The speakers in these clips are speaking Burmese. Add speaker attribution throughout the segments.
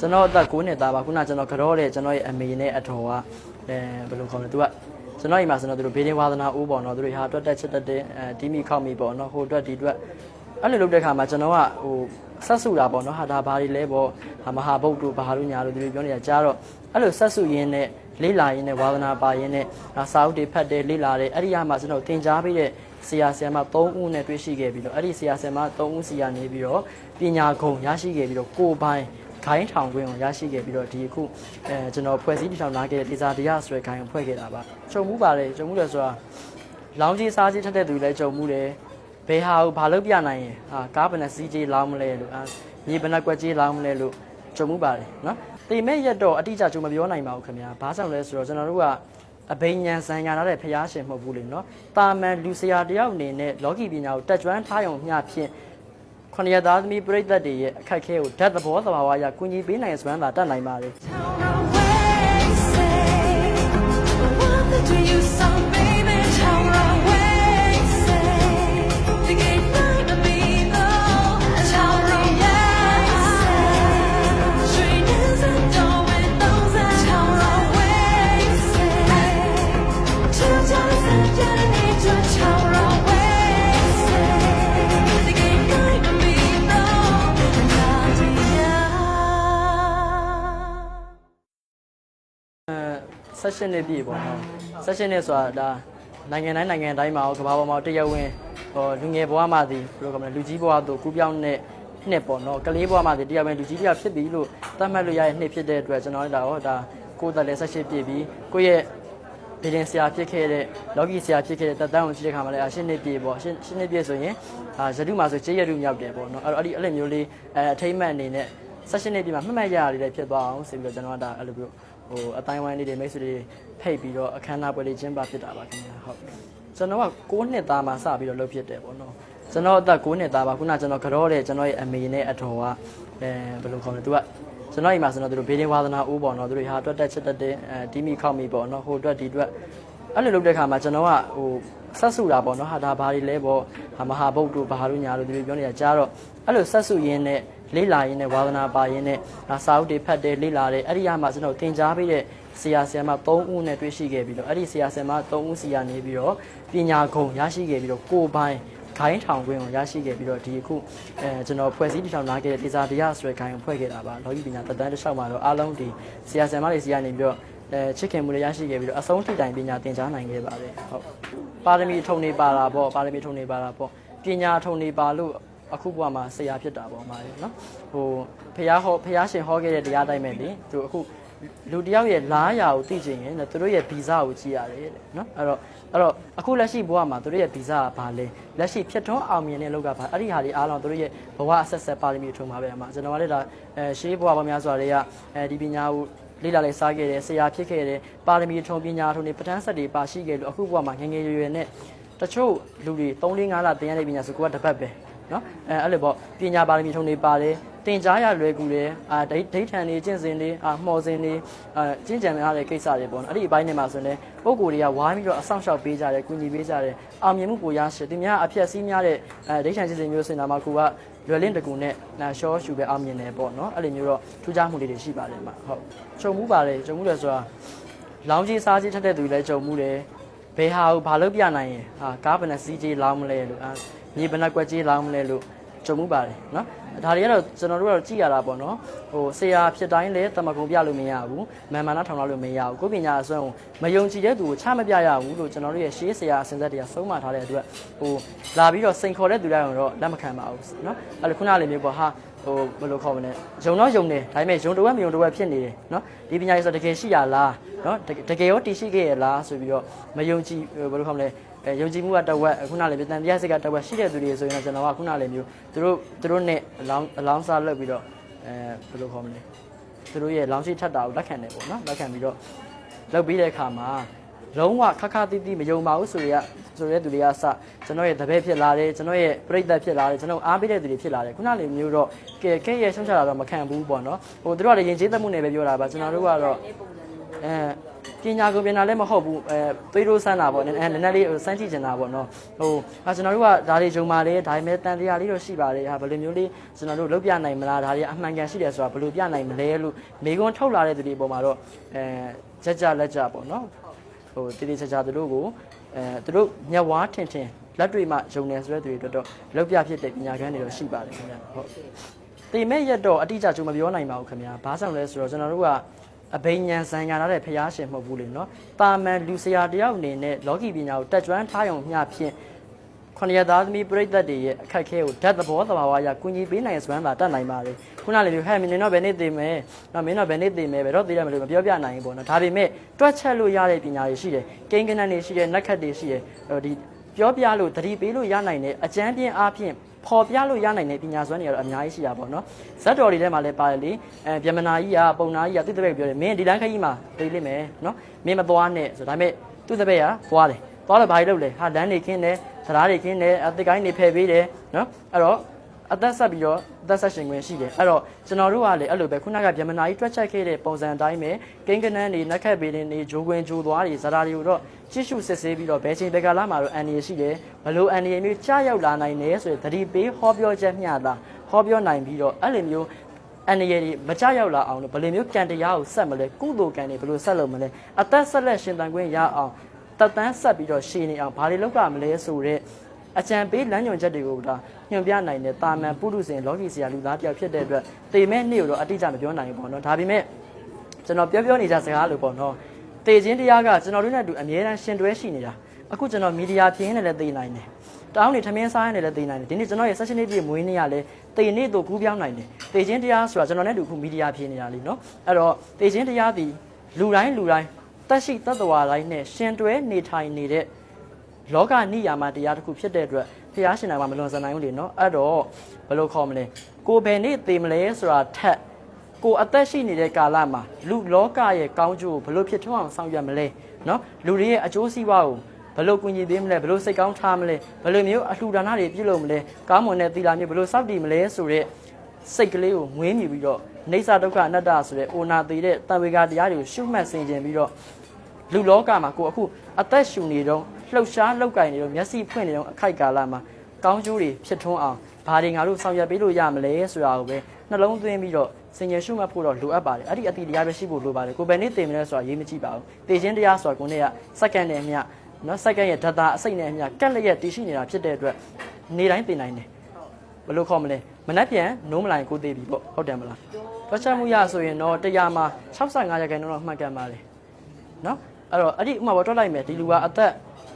Speaker 1: ကျွန်တော်အသက်9နှစ်သားပါခုနကျွန်တော်ကြောတဲ့ကျွန်တော်ရဲ့အမေနဲ့အထော်ကဘယ်လိုခေါ်လဲသူကကျွန်တော်အိမ်မှာဆိုတော့သူတို့ဘေးဒင်းဝါသနာဦးပေါ့နော်သူတို့ဟာတွက်တက်ချစ်တက်တဲ့တီးမီခောက်မီပေါ့နော်ဟိုအတွက်ဒီအတွက်အဲ့လိုလုပ်တဲ့ခါမှာကျွန်တော်ကဟိုဆက်စုတာပေါ့နော်ဟာဒါဘာတွေလဲပေါ့မဟာဗုဒ္ဓတို့ဘာလို့ညာလို့သူတို့ပြောနေတာကြားတော့အဲ့လိုဆက်စုရင်းနဲ့လေးလာရင်းနဲ့ဝါသနာပါရင်းနဲ့စာအုပ်တွေဖတ်တယ်လေးလာတယ်အဲ့ဒီဟာမှာကျွန်တော်သင်ကြားပေးတဲ့ဆရာဆရာမ3ဦးနဲ့တွေ့ရှိခဲ့ပြီးတော့အဲ့ဒီဆရာဆရာမ3ဦးစီကနေပြီးတော့ပညာဂုဏ်ရရှိခဲ့ပြီးတော့ကိုယ်ပိုင်ခိုင်းထောင်ခွင့်ကိုရရှိခဲ့ပြီးတော့ဒီအခုကျွန်တော်ဖွဲ့စည်းတည်ထောင်လာခဲ့တဲ့ဒေသတရားဆွဲခိုင်းဖွဲ့ခဲ့တာပါကြုံမှုပါတယ်ကြုံမှုတယ်ဆိုတာလောင်းကြီးစားကြီးထက်တဲ့သူလည်းကြုံမှုတယ်ဘယ်ဟာကိုဘာလို့ပြနိုင်ရင်ဟာကားဘယ်နဲ့စီးကြီးလောင်းမလဲလို့မြေဘယ်နဲ့ကွက်ကြီးလောင်းမလဲလို့ကြုံမှုပါတယ်နော်တိမ်မဲ့ရက်တော့အတိအကျကြုံမပြောနိုင်ပါဘူးခင်ဗျာဘာကြောင့်လဲဆိုတော့ကျွန်တော်တို့ကအဘိညာဉ်ဇံညာလာတဲ့ဖျားရှင်မဟုတ်ဘူးလေနော်တာမန်လူဆရာတယောက်အနေနဲ့လောကီပညာကိုတက်ကျွမ်းထားရုံမျှဖြင့်ခொနရသားသမီးပြိဿတ်တွေရဲ့အခက်အခဲကိုဓာတ်သဘောသဘာဝအရကူညီပေးနိုင်စွမ်းသာတတ်နိုင်ပါလေ16နှစ်ပြည့်ပေါ့နော်16နှစ်ဆိုတာဒါနိုင်ငံတိုင်းမှာရောကမ္ဘာပေါ်မှာတရားဝင်လူငယ်ဘဝမှာဒီဘယ်လိုခေါ်မလဲလူကြီးဘဝတို့ကူးပြောင်းတဲ့နှစ်ပေါ့နော်ကလေးဘဝမှာဒီတရားဝင်လူကြီးတရားဖြစ်ပြီလို့သတ်မှတ်လို့ရတဲ့နှစ်ဖြစ်တဲ့အတွက်ကျွန်တော်တို့ဒါကိုယ်သက်လည်း16ပြည့်ပြီကိုယ့်ရဲ့ဗီဒင်ဆရာဖြစ်ခဲ့တဲ့လောကီဆရာဖြစ်ခဲ့တဲ့တက်တန်းကိုကြည့်တဲ့ခါမှာလည်း8နှစ်ပြည့်ပေါ့8နှစ်ပြည့်ဆိုရင်ရတုမှာဆိုကျေးရတုမြောက်တယ်ပေါ့နော်အဲ့လိုမျိုးလေးအထိမ့်မှတ်အနေနဲ့16နှစ်ပြည့်မှာမှတ်ရရလေးဖြစ်သွားအောင်ဆိုပြီးတော့ကျွန်တော်ကဒါအဲ့လိုမျိုးအတိုင်းဝိုင်းလေးတွေမိတ်ဆွေတွေဖိတ်ပြီးတော့အခမ်းအနားပွဲလေးကျင်းပဖြစ်တာပါခင်ဗျာဟုတ်ကျွန်တော်က9နှစ်သားမှစပြီးတော့လုပ်ဖြစ်တယ်ပေါ့နော်ကျွန်တော်အသက်9နှစ်သားပါခုနကျွန်တော်ကြောတဲ့ကျွန်တော်ရဲ့အမေနဲ့အထော်ကဘယ်လိုခေါ်လဲသူကကျွန်တော်အိမ်မှာဆိုတော့သူတို့ဘေးဒင်းဝါသနာဦးပေါ့နော်သူတို့ဟာတွက်တက်ချစ်တက်တဲ့တီးမီခောက်မီပေါ့နော်ဟိုအတွက်ဒီအတွက်အဲ့လိုလုပ်တဲ့ခါမှာကျွန်တော်ကဟိုဆက်စုတာပေါ့နော်ဟာဒါဘာတွေလဲပေါ့မဟာဗုဒ္ဓတို့ဘာလို့ညာလို့သူတို့ပြောနေတာကြားတော့အဲ့လိုဆက်စုရင်းနဲ့လေးလာရင်းနဲ့ဝါသနာပါရင်းနဲ့စာအုပ်တွေဖတ်တယ်လေးလာတယ်အဲ့ဒီဟာမှာကျွန်တော်သင်ကြားပေးတဲ့ဆရာဆရာမ3ဦးနဲ့တွေ့ရှိခဲ့ပြီးတော့အဲ့ဒီဆရာဆရာမ3ဦးစီကနေပြီးတော့ပညာဂုဏ်ရရှိခဲ့ပြီးတော့ကိုယ်ပိုင်ခိုင်းထောင်ခွင့်ကိုရရှိခဲ့ပြီးတော့ဒီအခုကျွန်တော်ဖွဲ့စည်းတည်ထောင်လာခဲ့တဲ့ဒေသတရားဆွဲခိုင်းဖွဲ့ခဲ့တာပါလောကီပညာတက်တန်းတစ်လျှောက်မှာတော့အားလုံးဒီဆရာဆရာမတွေစီကနေပြီးတော့ချစ်ခင်မှုတွေရရှိခဲ့ပြီးတော့အဆုံးထိတိုင်ပညာသင်ကြားနိုင်ခဲ့ပါတယ်ဟုတ်ပါရမီထုံနေပါတာပေါ့ပါရမီထုံနေပါတာပေါ့ပညာထုံနေပါလို့အခုဘဝမှာဆရာဖြစ်တာပေါ့မှာလေနော်ဟိုဖះရှင်ဟောခဲ့တဲ့တရားတိုင်းပဲလေသူအခုလူတယောက်ရဲ့လားရာကိုသိချင်ရင်သူတို့ရဲ့ဗီဇကိုကြည့်ရတယ်တဲ့နော်အဲ့တော့အခုလက်ရှိဘဝမှာသူတို့ရဲ့ဗီဇကဘာလဲလက်ရှိဖြစ်ထွန်းအောင်မြင်တဲ့လောက်ကဘာအဲ့ဒီဟာတွေအားလုံးသူတို့ရဲ့ဘဝအဆက်ဆက်ပါရမီထုံပါပဲအမကျွန်တော်ကလည်းဒါရှေးဘဝပေါင်းများစွာတွေကဒီပညာကိုလေးလာလေးစားခဲ့တယ်ဆရာဖြစ်ခဲ့တယ်ပါရမီထုံပညာထုံတွေပဋ္ဌာန်းဆက်တွေပါရှိခဲ့လို့အခုဘဝမှာငငယ်ရွယ်နဲ့တချို့လူတွေ3 4 5လသင်ရတဲ့ပညာဆိုကိုကတစ်ပတ်ပဲနော်အဲ့လိုပေါ့ပညာပါရမီထုံတွေပါတယ်တင်ကြားရလွယ်ကူတယ်ဒိဋ္ဌံတွေကျင့်စဉ်တွေမှော်စဉ်တွေကျင့်ကြံရတဲ့ကိစ္စတွေပေါ့နော်အဲ့ဒီအပိုင်းတွေမှာဆိုရင်ပုံကိုယ်တွေကဝိုင်းပြီးတော့အဆောင်ရှောက်ပေးကြတယ်ကူညီပေးကြတယ်အောင်မြင်မှုကိုရရှိတယ်များအဖြက်စီးများတဲ့ဒိဋ္ဌံကျင့်စဉ်မျိုးစင်တာမှာကိုကလွယ်လင်းတကူနဲ့ရှော့ရှူပဲအောင်မြင်တယ်ပေါ့နော်အဲ့လိုမျိုးတော့ထူးခြားမှုတွေရှိပါတယ်မှာဟုတ်ကြုံမှုပါတယ်ကြုံမှုတယ်ဆိုတာလောင်းကြီးစားကြီးထက်တဲ့သူလည်းကြုံမှုတယ်ဘယ်ဟာကိုဘာလို့ပြနိုင်ရင်ဟာကားဘယ်နဲ့စီးကြီးလောင်းမလဲလို့မြေဘယ်နဲ့ကွက်ကြီးလောင်းမလဲလို့ကြုံမှုပါတယ်နော်ဒါတွေကတော့ကျွန်တော်တို့ကတော့ကြည့်ရတာပေါ့နော်ဟိုဆရာဖြစ်တိုင်းလည်းတမကုံပြလို့မရဘူးမာနထောင်လို့မရဘူးကိုပညာအစွမ်းကိုမယုံကြည်တဲ့သူကိုချမပြရဘူးလို့ကျွန်တော်တို့ရဲ့ရှေးဆရာအစဉ်ဆက်တွေကဆုံးမထားတဲ့အတွက်ဟိုလာပြီးတော့စိန်ခေါ်တဲ့သူတိုင်းတော့လက်မခံပါဘူးနော်အဲ့လိုခုနလေးမျိုးပေါ့ဟာဟိုဘယ်လိုခေါ်မလဲယုံတော့ယုံတယ်ဒါပေမဲ့ယုံတဝက်မယုံတဝက်ဖြစ်နေတယ်နော်ဒီပညာရေးဆိုတကယ်ရှိရလားနော်တကယ်ရောတည်ရှိခဲ့ရလားဆိုပြီးတော့မယုံကြည်ဘယ်လိုခေါ်မလဲယုံကြည်မှုကတဝက်ခုနလေးပြန်တရားစိတ်ကတဝက်ရှိတဲ့သူတွေဆိုရင်တော့ကျွန်တော်ကခုနလေးမျိုးသူတို့နဲ့အလောင်းစားလုပ်ပြီးတော့ဘယ်လိုခေါ်မလဲသူတို့ရဲ့လောင်းရှိထက်တာကိုလက်ခံတယ်ပေါ့နော်လက်ခံပြီးတော့လုပ်ပြီးတဲ့အခါမှာလုံးဝခတိတိမယုံပါဘူးဆိုတဲ့သူတွေကစကျွန်တော်ရဲ့တပည့်ဖြစ်လာတယ်ကျွန်တော်ရဲ့ပြိဿဖြစ်လာတယ်ကျွန်တော်အားပေးတဲ့သူတွေဖြစ်လာတယ်ခုနလေးမျိုးတော့ကဲရဲ့ရှုံးချတာတော့မခံဘူးပေါ့နော်ဟိုသူတို့ကလည်းယဉ်ကျေးသက်မှုနဲ့ပဲပြောတာပါကျွန်တော်တို့ကတော့ ပညာကိုပြင်တာလည်းမဟုတ်ဘူးသွေးတို့ဆန်းတာပေါ့နည်းနည်းလေးစမ်းကြည့်နေတာပေါ့နော်ကျွန်တော်တို့ကဒါတွေဂျုံပါလေဒါပေမဲ့တန်တရားလေးတော့ရှိပါတယ်ဟာဘယ်လိုမျိုးလေးကျွန်တော်တို့လုပ်ပြနိုင်မလားဒါတွေအမှန်ကန်ရှိတယ်ဆိုတာဘယ်လိုပြနိုင်မလဲလို့မိကွန်းထုတ်လာတဲ့သူတွေပေါ်မှာတော့ကြကြလက်ကြပေါ့နော်တိတိကျကျသူတို့ကိုသူတို့ညဝါထင်ထင်လက်တွေမှယုံနေဆိုတဲ့သူတွေအတွက်တော့လုပ်ပြဖြစ်တဲ့ပညာခန်းတွေတော့ရှိပါတယ်ခင်ဗျာဟုတ်တေမဲ့ရက်တော့အတိအကျကျမပြောနိုင်ပါဘူးခင်ဗျာဘာကြောင့်လဲဆိုတော့ကျွန်တော်တို့ကအဘိညာဉ်ဆံရလာတဲ့ဖျားရှင်မဟုတ်ဘူးလေနော်တာမန်လူဆရာတယောက်အနေနဲ့လောကီပညာကိုတက်ကြွထားရုံမျှဖြင့်ခொနရသားသမီးပြိဿတ်တွေရဲ့အခက်ခဲကိုဓာတ်သဘောသဘာဝအရကူညီပေးနိုင်စွမ်းသာတတ်နိုင်ပါလေခုနလေဟဲ့မင်းတော့ဘယ်နေ့သိမယ်နော်မင်းတော့ဘယ်နေ့သိမယ်ဘယ်တော့သိရမလို့မပြောပြနိုင်ဘူးပေါ့နော်ဒါပေမဲ့တွက်ချက်လို့ရတဲ့ပညာတွေရှိတယ်ကိန်းကနန်းတွေရှိတယ်နက်ခတ်တွေရှိတယ်ဒီပြောပြလို့သတိပေးလို့ရနိုင်တဲ့အကျမ်းပြင်းအားဖြင့်ပေါ်ပြလို့ရနိုင်တဲ့ပညာစွမ်းတွေကတော့အများကြီးရှိတာပေါ့နော်ဇက်တော်တွေထဲမှာလည်းပါတယ်လေဗြဟ္မဏာကြီးကပုံနာကြီးကသူ့တပည့်ပြောတယ်မင်းဒီတိုင်းခကြီးမှာသိလိမ့်မယ်နော်မင်းမသွားနဲ့ဆိုဒါပေမဲ့သူ့တပည့်ကသွားတယ်သွားတော့ဘာလို့လုပ်လဲဟာလမ်းနေခင်းတယ်တရားတွေခင်းတယ်အသစ်ကိုင်းတွေဖယ်ပေးတယ်နော်အဲ့တော့အသက်ဆက်ပြီးတော့အသက်ဆက်ရှင်ခွင့်ရှိတယ်အဲ့တော့ကျွန်တော်တို့ကလည်းအဲ့လိုပဲခုနကဗြဟ္မဏာကြီးတွက်ချက်ခဲ့တဲ့ပုံစံအတိုင်းပဲကိန်းကနန်းတွေနက်ခတ်ပေတွေဂျိုးခွင်းဂျိုးသွားတွေဇာတာတွေကိုတော့ကြည့်ရှုစစ်ဆေးပြီးတော့ဘယ်ချိန်ဘယ်ကာလမှာတော့အန်ဒီရရှိတယ်ဘလို့အန်ဒီရမျိုးကြားရောက်လာနိုင်တယ်ဆိုရင်သတိပေးဟောပြောချက်မျှတာဟောပြောနိုင်ပြီးတော့အဲ့လိုမျိုးအန်ဒီရတွေမကြားရောက်လာအောင်လို့ဘယ်လိုမျိုးကံတရားကိုဆက်မလဲကုသိုလ်ကံတွေဘယ်လိုဆက်လုပ်မလဲအသက်ဆက်လက်ရှင်သန်ခွင့်ရအောင်တတ်တန်းဆက်ပြီးတော့ရှည်နေအောင်ဘာတွေလုပ်ရမလဲဆိုတဲ့အကြံပေးလမ်းညွှန်ချက်တွေကိုဒါညွှန်ပြနိုင်တဲ့တာမန်ပုရုษင်လောကီဆရာလူသားတယောက်ဖြစ်တဲ့အတွက်တေမဲ့နေ့ကိုတော့အတိအကျမပြောနိုင်ဘူးပေါ့နော်ဒါပေမဲ့ကျွန်တော်ပြောနေကြစကားလို့ပေါ့နော်တေခြင်းတရားကကျွန်တော်တို့နဲ့အတူအမြဲတမ်းရှင်တွဲရှိနေတာအခုကျွန်တော်မီဒီယာပြင်းနေလည်းသိနိုင်တယ်တောင်းနေထမင်းစားနေလည်းသိနိုင်တယ်ဒီနေ့ကျွန်တော်ရဲ့ session လေးပြည့်မွေးနေ့ရလဲတေနေ့တို့ကူးပြောင်းနိုင်တယ်တေခြင်းတရားဆိုတာကျွန်တော်နဲ့အတူခုမီဒီယာပြင်းနေတာလीနော်အဲ့တော့တေခြင်းတရားဒီလူတိုင်းတက်ရှိတတ်တော်တိုင်းနဲ့ရှင်တွဲနေထိုင်နေတဲ့လောကနိယာမတရားတစ်ခုဖြစ်တဲ့အတွက်ဖျားရှင်နိုင်မှာမလွန်ဆန်နိုင်ဘူးလေနော်အဲ့တော့ဘယ်လိုခေါ်မလဲကိုဘယ်နေ့သေမလဲဆိုတာထက်ကိုအသက်ရှိနေတဲ့ကာလမှာလူလောကရဲ့ကောင်းကျိုးကိုဘယ်လိုဖြစ်ထွန်းအောင်ဆောင်ရွက်မလဲနော်လူတွေရဲ့အကျိုးစီးပွားကိုဘယ်လိုကူညီပေးမလဲဘယ်လိုစိတ်ကောင်းထားမလဲဘယ်လိုမျိုးအလှူဒါနတွေပြုလုပ်မလဲကောင်းမွန်တဲ့သီလမျိုးဘယ်လိုစောင့်တည်မလဲဆိုတဲ့စိတ်ကလေးကိုမွေးမြူပြီးတော့နေစာဒုက္ခအနတ္တဆိုတဲ့အိုနာသေးတဲ့တန်ဝေကတရားတွေကိုရှုမှတ်ဆင်ခြင်ပြီးတော့လူလောကမှာကိုအခုအသက်ရှူနေတော့လှုပ်ရှားလှုပ်ကိုင်နေတော့မျက်စိဖွင့်နေတော့အခိုက်ကာလမှာကောင်းကျိုးတွေဖြစ်ထွန်းအောင်ဘာတွေငါတို့ဆောင်ရွက်ပေးလို့ရမလဲဆိုတာကိုပဲနှလုံးသွင်းပြီးတော့စင်ကြယ်ရှုမှတ်ဖို့တော့လိုအပ်ပါတယ်အဲ့ဒီအတိတရားပဲရှိဖို့လိုပါတယ်ကိုယ်ပဲနေသိမလဲဆိုတာရေးမကြည့်ပါဘူးသိခြင်းတရားဆိုတာကိုနေ့ကစက္ကန့်နဲ့အမျှနော်စက္ကန့်ရဲ့ဒတာအစိတ်နဲ့အမျှကက်လက်ရဲ့တည်ရှိနေတာဖြစ်တဲ့အတွက်နေတိုင်းသိနိုင်တယ်ဘယ်လိုခေါ်မလဲမနှက်ပြန်နိုးမလိုက်ကိုသိပြီပေါ့ဟုတ်တယ်မလားတွက်ချက်မှုရဆိုရင်တော့တရားမှာ65ရာခိုင်နှုန်းတော့မှတ်ကန်ပါလေနော်အဲ့တော့အဲ့ဒီဥမာပေါ်တွက်လိုက်မယ်ဒီလူကအသက်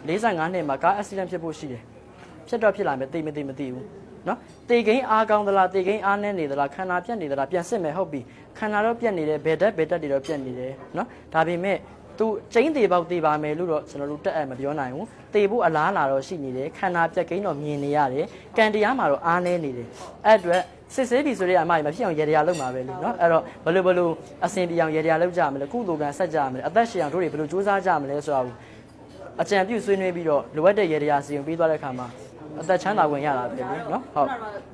Speaker 1: 45နှစ်မှာကားအက်ဆီဒန့်ဖြစ်ဖို့ရှိတယ်ဖြစ်တော့ဖြစ်လာမယ်သိမသိမသိဘူးနော်တေကိန်းအားကောင်းသလားတေကိန်းအားနည်းနေသလားခန္ဓာပြတ်နေသလားပြန်စစ်မယ်ဟုတ်ပြီခန္ဓာတော့ပြတ်နေတယ်ဘယ်ဓာတ်တွေတော့ပြတ်နေတယ်နော်ဒါပေမဲ့သူကျင်းသေးပေါက်သေးပါမယ်လို့တော့ကျွန်တော်တို့တက်အပ်မပြောနိုင်ဘူးတေဖို့အလားလာတော့ရှိနေတယ်ခန္ဓာပြတ်ကိန်းတော့မြင်နေရတယ်ကံတရားမှာတော့အားနည်းနေတယ်အဲ့အတွက်စစ်ဆေးပြီဆိုတဲ့အမိုင်မဖြစ်အောင်ရေတရားလုပ်မှာပဲလေနော်အဲ့တော့ဘလို့အစင်ပြအောင်ရေတရားလုပ်ကြမလဲကုသိုလ်ကံဆက်ကြမလဲအသက်ရှင်အောင်တို့တွေဘလို့စူးစမ်းကြမလဲဆိုတာကိုအကြံပြုဆွေးနွေးပြီးတော့လိုအပ်တဲ့ရေတရားစီရင်ပြီးသွားတဲ့အခါမှာအသက်ချမ်းသာခွင့်ရတာပဲလေနော်ဟုတ်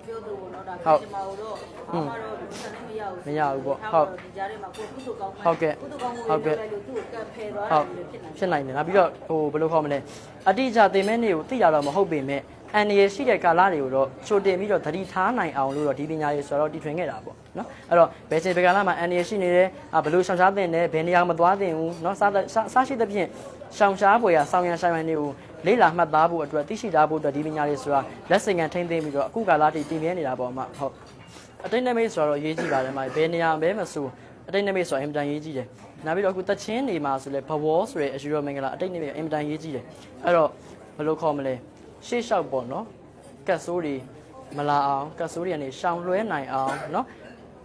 Speaker 2: ပြောသူပေါ့နော်ဒါပြောချင်ပါတော့ဘာမှတော့စနေမရဘူး
Speaker 1: မရဘူးပေါ့ဟုတ်ဒ
Speaker 2: ီကြားထဲမှာကိုကုသိုလ်ကောင်းမှ
Speaker 1: ဟုတ်ကဲ့က
Speaker 2: ုသိုလ်ကောင်းမှုတွေလုပ်လိုက်လို့သူ့ကိုကပ်ဖယ်သွားတယ်လို့
Speaker 1: ဖြစ်နိုင်တယ်နောက်ပြီးတော့ဘယ်လိုခေါ်မလဲအတိအကျသေမဲနေကိုသိရတော့မဟုတ်ပေမဲ့အန်ရရှိတဲ့ကာလတွေကိုတော့ချိုတင်ပြီးတော့သတိထားနိုင်အောင်လို့တော့ဒီပညာရေးဆိုတော့တီထွင်ခဲ့တာပေါ့နော်အဲ့တော့ဘယ်ချိန်ဘယ်ကာလမှာအန်ရရှိနေတယ်ဘယ်လိုရှောင်ရှားသင့်တယ်ဘယ်နေရာမသွားသင့်ဘူးနော်စားရှိသဖြင့်ရှောင်ရှားပွဲရဆောင်းရံဆိုင်တွေကိုလေးလာမှတ်သားဖို့အတွက်သိရှိထားဖို့အတွက်ဒီပညာရေးဆိုတာလက်စင်ကန်ထိမ့်သိမ်းပြီးတော့အခုကာလတိတည်မြဲနေတာပေါ့အမဟုတ်အတိတ်နမိတ်ဆိုတော့ရေးကြည့်ပါတယ်အမဘယ်နေရာပဲမဆိုအတိတ်နမိတ်ဆိုအင်မတန်ရေးကြည့်တယ်နောက်ပြီးတော့အခုတချင်းနေမှာဆိုလဲဘဝဆိုရဲအယူရောမင်္ဂလာအတိတ်နမိတ်အင်မတန်ရေးကြည့်တယ်အဲ့တော့ဘယ်လိုခေါ်မလဲရှေ့လျှောက်ပေါ့နော်ကတ်ဆိုးတွေမလာအောင်ကတ်ဆိုးတွေကနေရှောင်လွှဲနိုင်အောင်နော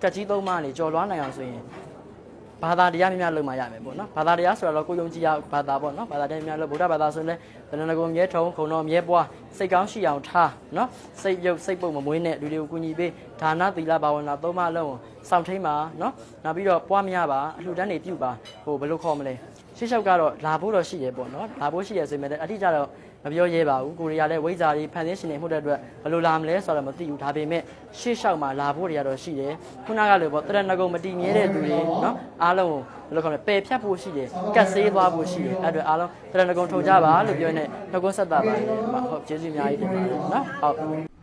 Speaker 1: ်ကတ်ကြီးသုံးပါးနေကြော်လွှားနိုင်အောင်ဆိုရင်ဘာသာတရားများလုံးမရမယ်ပေါ့နော်ဘာသာတရားဆိုတော့ကိုယုံကြည်ရဘာသာပေါ့နော်ဘာသာတရားများလို့ဗုဒ္ဓဘာသာဆိုရင်လည်းတဏ္ဍကုံမြဲထုံခုံတော်မြဲပွားစိတ်ကောင်းရှိအောင်ထားနော်စိတ်ပြုတ်စိတ်ပုတ်မမွေးနဲ့လူတွေကိုကူညီပေးဒါနသီလဘာဝနာသုံးပါးလုံးကိုစောင့်ထိန်ပါနော်နောက်ပြီးတော့ပွားများပါအလှူဒန်းတွေပြုပါဘယ်လိုခေါ်မလဲရှေ့လျှောက်ကတော့လာဖို့တော့ရှိရပေါ့နော်လာဖို့ရှိရဆိုပေမဲ့အတိအကျတော့ မပြောရဲပါဘူးကိုရီးယားလည်းဝိဇ္ဇာတွေဖန်ဆင်းရှင်နေမှုတဲ့အတွက်ဘယ်လိုလာမလဲဆိုတော့မသိဘူးဒါပေမဲ့ရှေ့လျှောက်မှာလာဖို့တွေကတော့ရှိတယ်ခုနကလည်းပေါ့တရဏဂုံမတည်မြဲတဲ့သူတွေနော်အားလုံးကိုဘယ်လိုခေါ်လဲပယ်ဖြတ်ဖို့ရှိတယ်ကတ်ဆေးသွားဖို့ရှိတယ်အဲ့အတွက်အားလုံးတရဏဂုံထုတ်ကြပါလို့ပြောနေနှုတ်ခွန်းဆက်တာပါတယ်ဟုတ်ကျေးဇူးအများကြီးတင်ပါတယ်နော်ဟုတ်